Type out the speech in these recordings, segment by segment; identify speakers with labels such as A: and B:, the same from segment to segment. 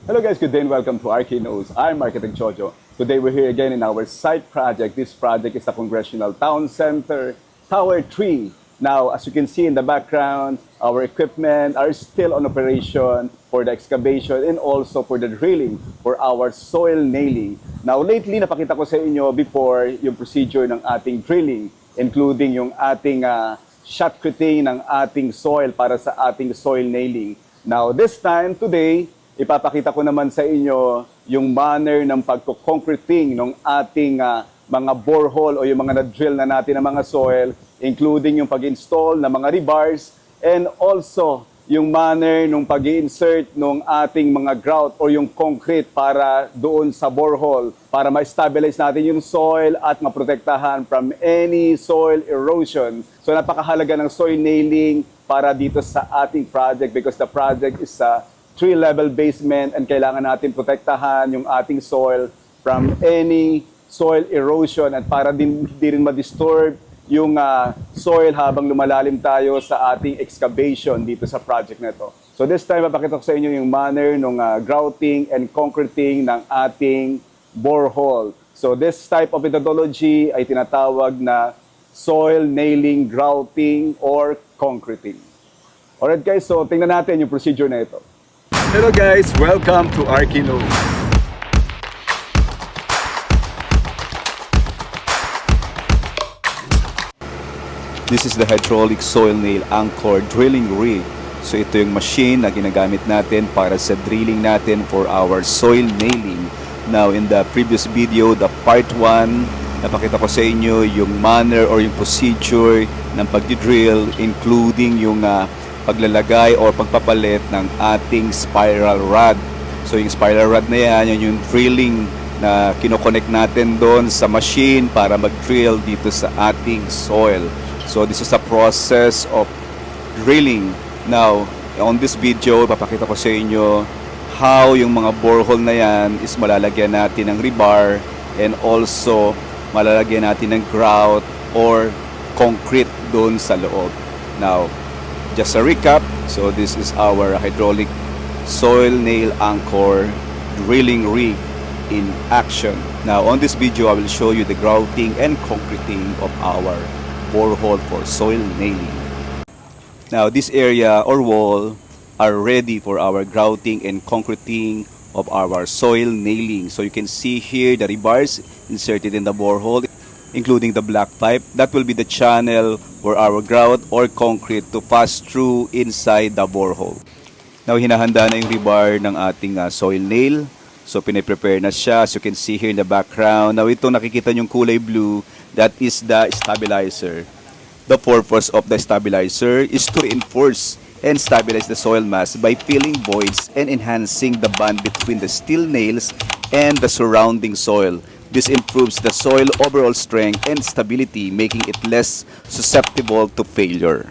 A: Hello guys, good day and welcome to Arki-Knows. I'm Architect Jojo. Today we're here again in our site project. This project is the Congressional Town Center, Tower 3. Now, as you can see in the background, our equipment are still on operation for the excavation and also for the drilling for our soil nailing. Now, lately, napakita ko sa inyo before yung procedure ng ating drilling, including yung ating shotcreting ng ating soil para sa ating soil nailing. Now, this time, today, ipapakita ko naman sa inyo yung manner ng pagko-concreting ng ating mga borehole o yung mga na-drill na natin ng mga soil, including yung pag-install ng mga rebars and also yung manner ng pag-insert ng ating mga grout o yung concrete para doon sa borehole para ma-stabilize natin yung soil at maprotektahan from any soil erosion. So napakahalaga ng soil nailing para dito sa ating project because the project is a 3-level basement and kailangan natin protektahan yung ating soil from any soil erosion at para din ma-disturb yung soil habang lumalalim tayo sa ating excavation dito sa project na ito. So this time, mapakita ko sa inyo yung manner ng grouting and concreting ng ating borehole. So this type of methodology ay tinatawag na soil nailing, grouting, or concreting. Alright guys, so tingnan natin yung procedure na ito. Hello guys, welcome to Arki-Knows. This is the hydraulic soil nail anchor drilling rig. So ito yung machine na ginagamit natin para sa drilling natin for our soil nailing. Now in the previous video, the part 1, napakita ko sa inyo yung manner or yung procedure ng pagdi-drill, including yung paglalagay o pagpapalit ng ating spiral rod. So yung spiral rod na yan, yun yung drilling na kinoconnect natin doon sa machine para mag-drill dito sa ating soil. So this is a process of drilling. Now, on this video, papakita ko sa inyo how yung mga borehole na yan is malalagyan natin ng rebar and also malalagyan natin ng grout or concrete doon sa loob. Now, just a recap, so this is our hydraulic soil nail anchor drilling rig in action. Now on this video, I will show you the grouting and concreting of our borehole for soil nailing. Now this area or wall are ready for our grouting and concreting of our soil nailing. So you can see here the rebars inserted in the borehole, including the black pipe. That will be the channel for our grout or concrete to pass through inside the borehole. Now, hinahanda na yung rebar ng ating soil nail. So, piniprepare na siya. As you can see here in the background. Now, ito nakikita yung kulay blue. That is the stabilizer. The purpose of the stabilizer is to reinforce and stabilize the soil mass by filling voids and enhancing the bond between the steel nails and the surrounding soil. This improves the soil overall strength and stability, making it less susceptible to failure.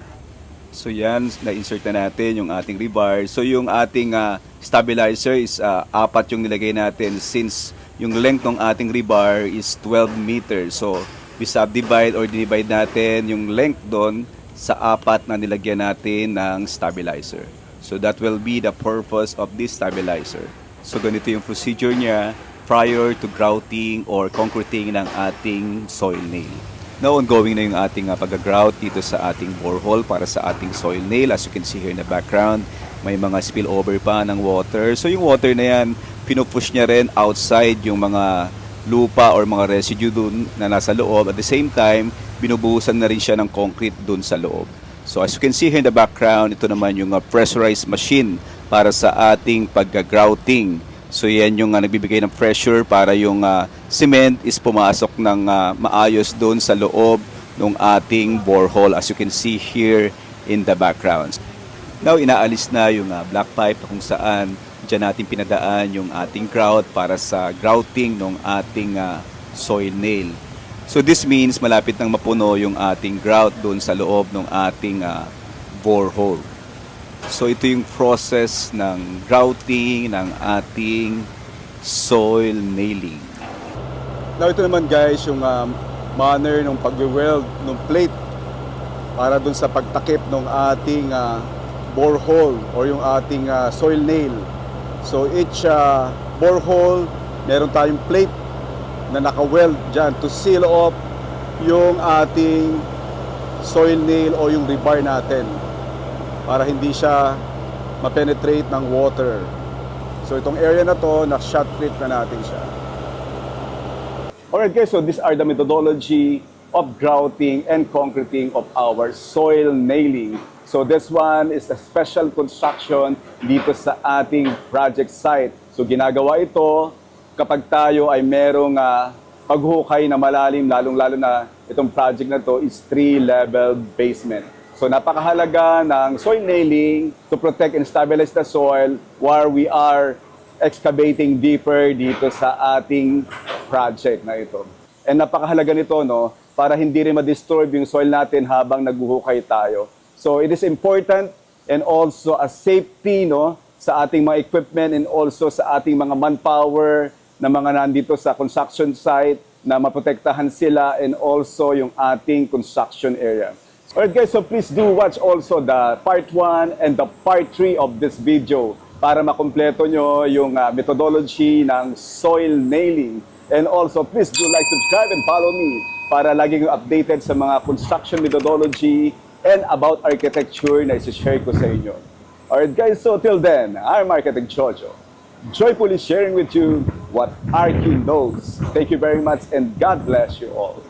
A: So yan, na-insert na natin yung ating rebar. So yung ating stabilizer is 4 yung nilagay natin since yung length ng ating rebar is 12 meters. So we subdivide or divide natin yung length doon sa 4 na nilagyan natin ng stabilizer. So that will be the purpose of this stabilizer. So ganito yung procedure niya prior to grouting or concreting ng ating soil nail. Now, ongoing na yung ating pag-grout dito sa ating borehole para sa ating soil nail. As you can see here in the background, may mga spillover pa ng water. So, yung water na yan, pinupush niya rin outside yung mga lupa or mga residue dun na nasa loob. At the same time, binubuhusan na rin siya ng concrete dun sa loob. So, as you can see here in the background, ito naman yung pressurized machine para sa ating pag-grouting. So yan yung nagbibigay ng pressure para yung cement is pumasok ng maayos doon sa loob ng ating borehole, as you can see here in the background. Now inaalis na yung black pipe kung saan dyan natin pinadaan yung ating grout para sa grouting ng ating soil nail. So this means malapit nang mapuno yung ating grout doon sa loob ng ating borehole. So ito yung process ng grouting ng ating soil nailing. Now ito naman guys yung manner ng pag-weld ng plate para dun sa pagtakip ng ating borehole or yung ating soil nail. So each borehole, meron tayong plate na naka-weld dyan to seal off yung ating soil nail o yung rebar natin para hindi siya ma-penetrate ng water. So itong area na to, na-shotcrete na natin siya. Alright guys, so these are the methodology of grouting and concreting of our soil nailing. So this one is a special construction dito sa ating project site. So ginagawa ito kapag tayo ay merong paghukay na malalim, lalong-lalo na itong project na to is 3-level basement. So napakahalaga ng soil nailing to protect and stabilize the soil while we are excavating deeper dito sa ating project na ito. And napakahalaga nito, no, para hindi rin ma-disturb yung soil natin habang naghuhukay tayo. So it is important and also a safety, no, sa ating mga equipment and also sa ating mga manpower na mga nandito sa construction site na maprotektahan sila and also yung ating construction area. Alright guys, so please do watch also the part 1 and the part 3 of this video para makumpleto nyo yung methodology ng soil nailing. And also, please do like, subscribe, and follow me para laging updated sa mga construction methodology and about architecture na isi-share ko sa inyo. Alright guys, so till then, I'm Architect Jojo, joyfully sharing with you what Arki knows. Thank you very much and God bless you all.